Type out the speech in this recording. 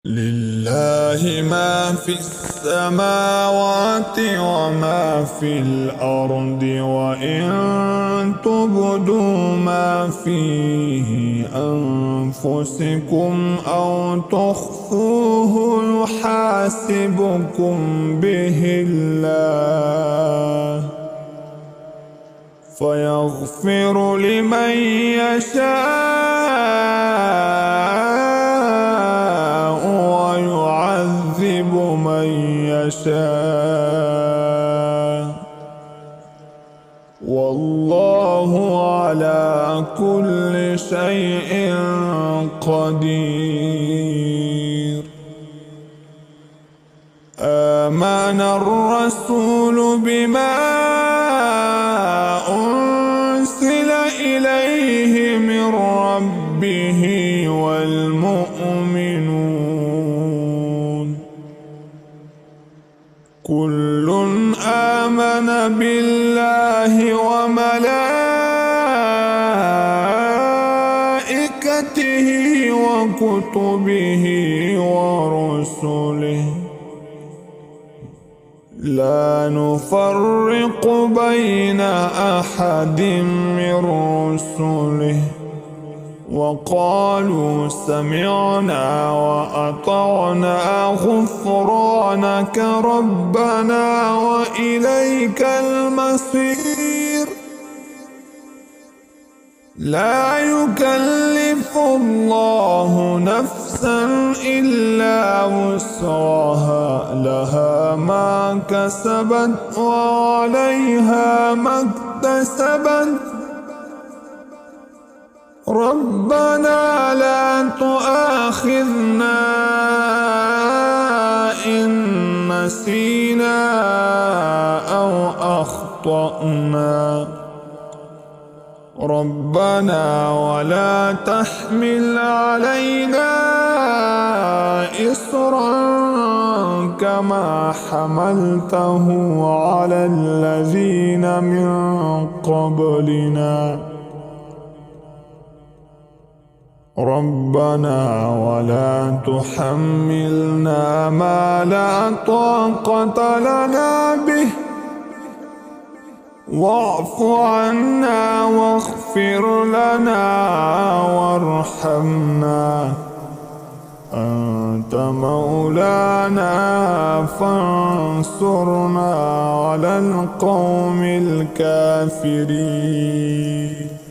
لله ما في السماوات وما في الأرض، وإن تبدوا ما في أنفسكم أو تخفوه يحاسبكم به الله فيغفر لمن يشاء ويعذب من يشاء، والله على كل شيء قدير. آمن الرسول بما أنزل إليه من ربه والمؤمنون كل آمن بالله وملائكته وكتبه ورسله لا نفرق بين أحد من رسله، وقالوا سمعنا وأطعنا غفرانك ربنا وإليك المصير. لا يكلف الله نفسا إلا وسعها، لها ما كسبت وعليها ما اكتسبت. ربنا لا تؤاخذنا إن نسينا أو أخطأنا، ربنا ولا تحمل علينا إصرا كما حملته على الذين من قبلنا، ربنا ولا تحملنا ما لا طاقة لنا به، واعف عنا واغفر لنا وارحمنا، أنت مولانا فانصرنا على القوم الكافرين.